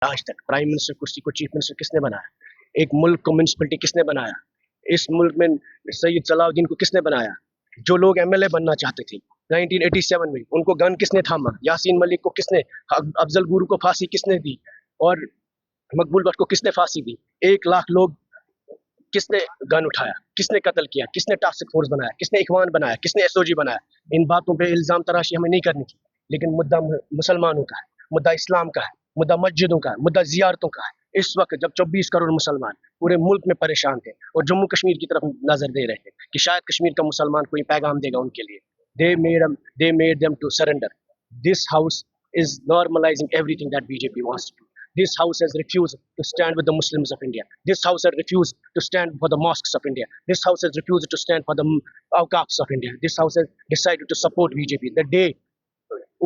आज तक prime minister कुर्सी को चीफ मिनिस्टर किसने बनाया? एक मुल्क को म्यूनसिपलिटी किसने बनाया? इस मुल्क में सैयद सलाउद्दीन को किसने बनाया? जो लोग एमएलए बनना चाहते थे 1987 में, उनको गन किसने थामा? यासीन मलिक को किसने, अफजल गुरु को फांसी किसने दी और मकबूल भट्ट को किसने फांसी दी? 1 लाख लोग किसने गन उठाया? किसने कत्ल किया? किसने टास्क फोर्स बनाया? किसने इखवान बनाया? किसने एसओजी बनाया? इन बातों पे इल्जाम तराशी हमें नहीं करनी थी, लेकिन मुद्दा मुसलमानों का है, मुद्दा इस्लाम का है, मुद्दा मस्जिदों का है, मुद्दा जियारतों का है। इस वक्त जब 24 करोड़ मुसलमान पूरे मुल्क में परेशान थे और जम्मू कश्मीर की तरफ नजर दे रहे थे कि शायद कश्मीर का मुसलमान कोई पैगाम देगा उनके लिए, they made them to surrender. This house is normalizing everything that BJP wants to do. This house has refused to stand with the Muslims of India. This house has refused to stand for the mosques of India. This house has refused to stand for the awqafs of India. This house has decided to support BJP. The day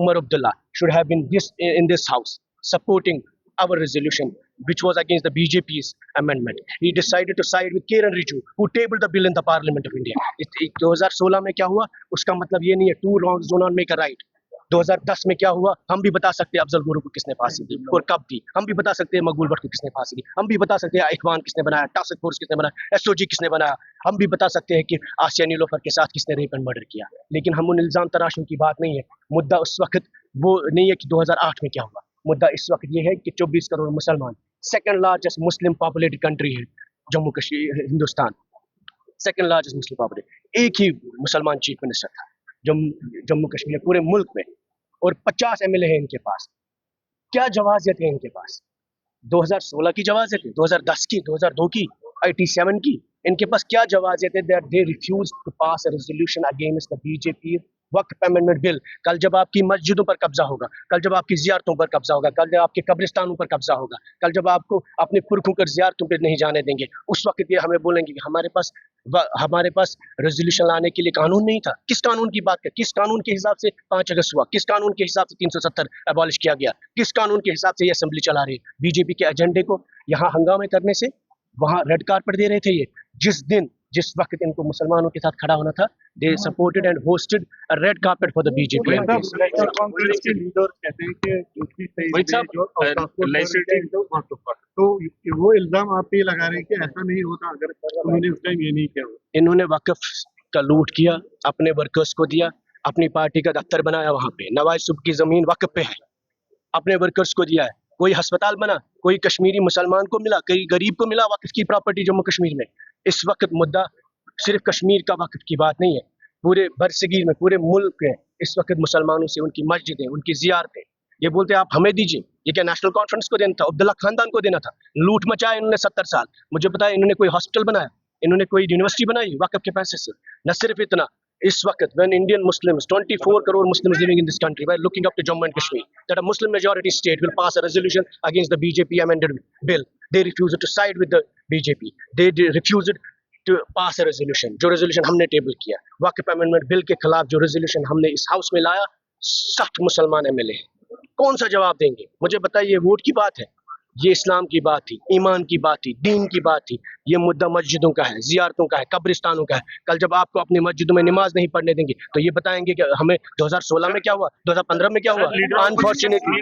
Umar Abdullah should have been in this house supporting our resolution, which was against the BJP's amendment. He decided to side with Kiran Rijiju, who tabled the bill in the Parliament of India. 2016 में क्या हुआ उसका मतलब ये नहीं है two wrongs do not make a right. 2010 में क्या हुआ हम भी बता सकते हैं, अफजल गुरु को किसने फांसी दी और कब दी, हम भी बता सकते हैं मकबूल भट्ट को किसने फांसी दी, हम भी बता सकते हैं इखवान किसने बनाया, टास्क फोर्स किसने बनाया, एसओजी किसने बनाया, हम भी बता सकते हैं कि आसिया नीलोफर के साथ किसने रेप एंड मर्डर किया। लेकिन हम उन इल्जाम तराशों की बात नहीं है। मुद्दा उस वक्त वो नहीं है कि 2008 में क्या हुआ, मुद्दा इस वक्त ये है कि 24 करोड़ मुसलमान, second largest Muslim populated country है Jammu Kashmir, Hindustan second largest Muslim populated, एक ही मुसलमान चीफ मिनिस्टर था जम्मू कश्मीर पूरे मुल्क में, और 50 एमएलए हैं इनके पास। क्या जवाजियत है इनके पास? 2016 की जवाजियत है, 2010 की, 2002 की, 87 की, इनके पास क्या जवाजियत है? That they refuse to pass a resolution against the BJP Waqf amendment bill. कल जब आपकी मस्जिदों पर कब्जा होगा, कल जब आपकी जियारतों पर कब्जा होगा, कल जब आपके कब्रिस्तानों पर कब्जा होगा, कल जब आपको अपने पुरखों कर जियारतों पर नहीं जाने देंगे, उस वक्त ये हमें बोलेंगे कि हमारे पास रेजोल्यूशन लाने के लिए कानून नहीं था। किस कानून की बात कर? किस कानून के हिसाब से 5 अगस्त हुआ? किस कानून के हिसाब से 370 अबॉलिश किया गया? किस कानून के हिसाब से ये असेंबली चला रही है? बीजेपी के एजेंडे को यहाँ हंगामे करने से वहाँ रेड कार्पेट दे रहे थे ये। जिस वक्त इनको मुसलमानों के साथ खड़ा होना था, they supported and hosted a red carpet for the BJP. तो वो इल्जाम आप पे लगा रहे हैं कि ऐसा नहीं होता अगर उन्होंने उस टाइम ये नहीं किया। इन्होंने वक्फ का लूट किया, अपने वर्कर्स को दिया, अपनी पार्टी का दफ्तर बनाया, वहाँ पे नवाज सुब की जमीन वक्फ पे है, अपने वर्कर्स को दिया है। कोई अस्पताल बना, कोई कश्मीरी मुसलमान को मिला, कोई गरीब को मिला वक्फ की प्रॉपर्टी जम्मू कश्मीर में। इस वक्त मुद्दा सिर्फ कश्मीर का वक्फ की बात नहीं है, पूरे बरसगीर में, पूरे मुल्क में इस वक्त मुसलमानों से उनकी मस्जिदें, उनकी जियारतें, ये बोलते हैं आप हमें दीजिए। ये क्या नेशनल कॉन्फ्रेंस को देना था? अब्दुल्ला खानदान को देना था? लूट मचाया इन्होंने 70 साल। मुझे बताया इन्होंने कोई हॉस्पिटल बनाया, इन्होंने कोई यूनिवर्सिटी बनाई वक्फ के पैसे से? न सिर्फ इतना, इस वक्त when Indian Muslims, 24 crore Muslims living in this country, by looking up to Jammu and Kashmir, that a Muslim majority state will pass a resolution against the BJP amended bill. They refused to side with the BJP. They refused to pass a resolution. जो resolution हमने table किया वक्फ amendment bill के खिलाफ, जो resolution हमने इस house में लाया, 60 मुसलमान एमएलए कौन सा जवाब देंगे? मुझे बताइए, वोट की बात है, ये इस्लाम की बात थी, ईमान की बात थी, दीन की बात थी। ये मुद्दा मस्जिदों का है, जियारतों का है, कब्रिस्तानों का है। कल जब आपको अपनी मस्जिदों में नमाज नहीं पढ़ने देंगे तो ये बताएंगे कि हमें 2016 में क्या हुआ, 2015 में क्या हुआ। अनफॉर्चुनेटली